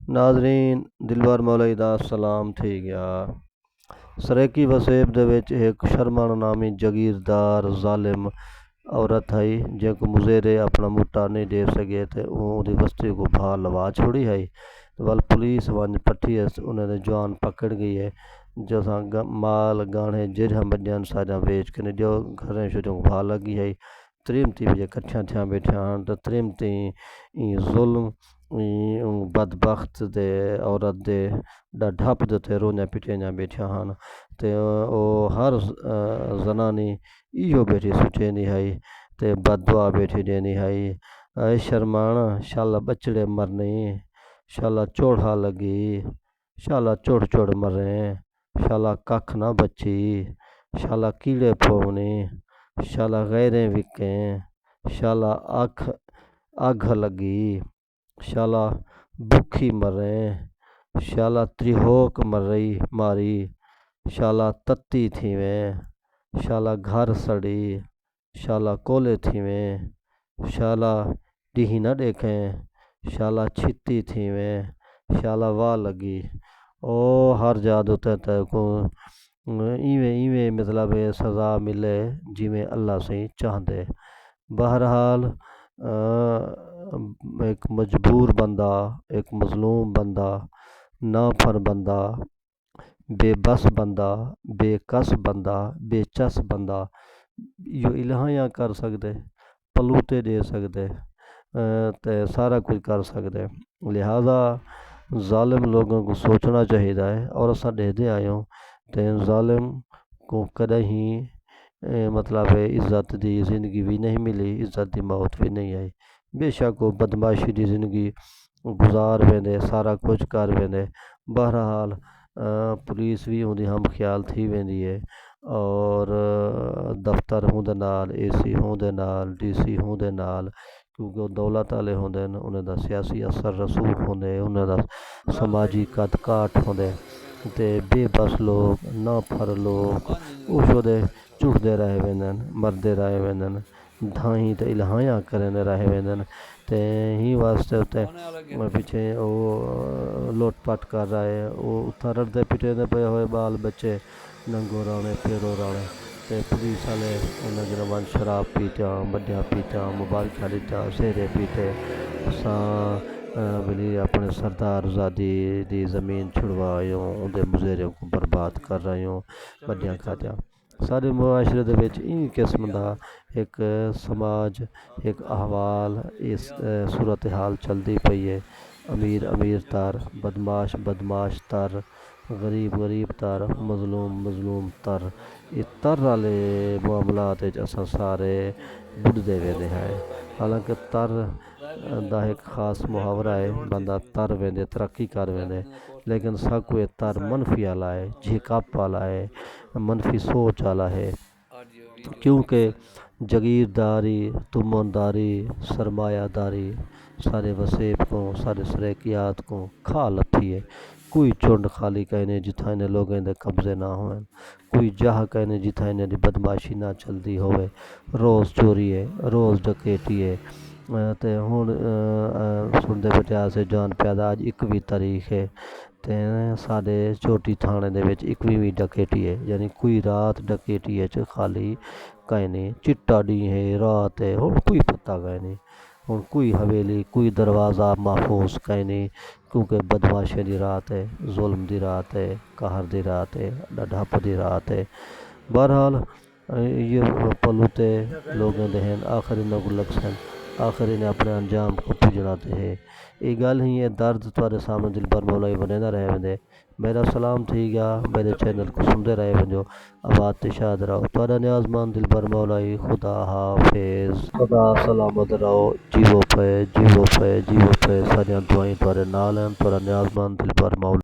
ਨਾਜ਼ਰੀਨ, ਦਿਲਬਰ ਮੌਲਵੀ ਦਾ ਸਲਾਮ ਥੀ ਗਿਆ। ਸਰੈਕੀ ਵਸੇਬ ਦੇ ਵਿੱਚ ਇੱਕ ਸ਼ਰਮਨ ਨਾਮੀ ਜਗੀਰਦਾਰ ਜ਼ਾलिम औरत है जंहिंखे मुज़ेरे अपना मुट्टा नहीं दे सके तो उहदी बस्ती को भा लवा छोड़ी है। वल पुलिस वंज पट्टी उन्हें जवान पकड़ गई है जो माल गाने जिरहम बजन सारा बेच के जो घरें शुरू भा लगी है। त्रिमती बजे कट्ठियां थियां बैठियां हैं तो त्रिमती जुल्म बदबख्त दे औरत दे ढप दे रोने पिटियां बैठियां हैं तो हर जनानी इहो बैठी सोचेंदी है ते बददुआ बैठी देनी है। ऐ शर्माना शाला बचड़े मरने शाला चोड़ा लगी शाला चोड़ चोड़ मरे शाला कख ना बची शाला कीड़े पौने शाला गैरें विकें शाला आग लगी शाला भूखी मरे शाला त्रिहोक मारी शाला तत्ती थीवें शाला घर सड़ी शाला कोले थीवें शाला डीही न देखें शाला छिती थीवें शाला वाह लगी ओ हर जाद होते को इवें मतलब सज़ा मिले जिमें अल्लाह से चाहते। बहरहाल एक मजबूर बंदा एक मजलूम बंदा नाफर बंदा बेबस बंदा बेकस बंदा बेचस बंदा यो इलाहियां कर सकते पलूते दे सकते ते सारा कुछ कर सकते। लिहाजा ज़ालिम लोगों को सोचना चाहिए है और असा देखते आयो तो ज़ालिम को कदे ही मतलब इज्जत दी ज़िंदगी भी नहीं मिली इज्जत दी मौत भी नहीं आई। बेशक वो बदमाशी दी ज़िंदगी गुजार वेंदे सारा कुछ कर वेंदे। बहरहाल पुलिस भी उहदी हम ख्याल थी वेंदी है और दफ्तर होंदे नाल AC होंदे नाल DC होंदे नाल क्योंकि वो दौलत वाले होंदे उन्हें दा सियासी असर रसूख होंदे उन्हें दा समाजी कद काठ होंदे ते बेबस लोग नाफर लोग उस झुठदे रह वेंदन मरदे रह वेंदन धाई ते इलाहियां करंदे रह वेंदन ते ही वास्ते उते पिछे वो लोटपट कर रहा है वो उत्था रड़दे पिटे पे होए बाल बच्चे नंगो राणे फेरो राणे ते पुलिस वाले उन्हें गिरवान शराब पीता बड्डियां पीता मोबाइल खरीदा सेरे पीते असां बली अपने सरदार ज़ादी दी ज़मीन छुड़वायो उनके मुज़ेरे को बर्बाद कर रहे हो बड्डियां खादियां। सारे मुआशरे दे विच इन किस्म दा एक समाज एक अहवाल इस सूरत हाल चलती पई है। अमीर अमीर तर बदमाश बदमाश तर गरीब तर मजलूम तर ये तर वाले मामलात असां सारे बुढ़दे वेंदे हैं। हालांकि तर दा एक खास मुहावरा है बंदा तर वेंदे तरक्की कर वेंदे लेकिन सब कोई तर मनफी वाला है झिकप वाला है मनफी सोच वाला है क्योंकि जगीरदारी तुमनदारी सरमायादारी सारे वसेब को सारे सरेकियात को खा लथी है। कोई चुंड खाली कहने जिथा इन्हें लोगों के कब्जे ना होए कोई जहा कहने जिथा इन्हें बदमाशी ना चलती होवे रोज़ चोरी है रोज़ डकैती है ते हुण सुनते बटिया से जान प्यादा अज 21 तारीख है ते साडे चोटी थाने दे विच 21वीं डकैती है यानी कोई रात डकैती है च खाली कहने चिट्टा डी है रात है हुण कोई पता कहने हुण कोई हवेली कोई दरवाज़ा महफूज कहने क्योंकि बदमाशी दी रात है जुल्म दी रात है कहर दी रात है ढप दी रात है। बहरहाल ये पलूते लोगों दे हैं आखिर इन्हों को लक्ष्य आखिर इन्हें अपने अंजाम को पुजना है। ये गल ही है दर्द तुहाडे सामने दिलबर मौलवी बने रहे वेंदे। मेरा सलाम थी गया मेरे चैनल को सुनते रहे वञो आबाद ते शाद रहो तुहाडा न्याज़मंद दिलबर मौलवी खुदा हाफिज़ खुदा सलामत रहो जीवो पे सारियां दुआएं तुहाडे नाल हैं तुहाडा न्याज़मंद दिलबर मौलवी।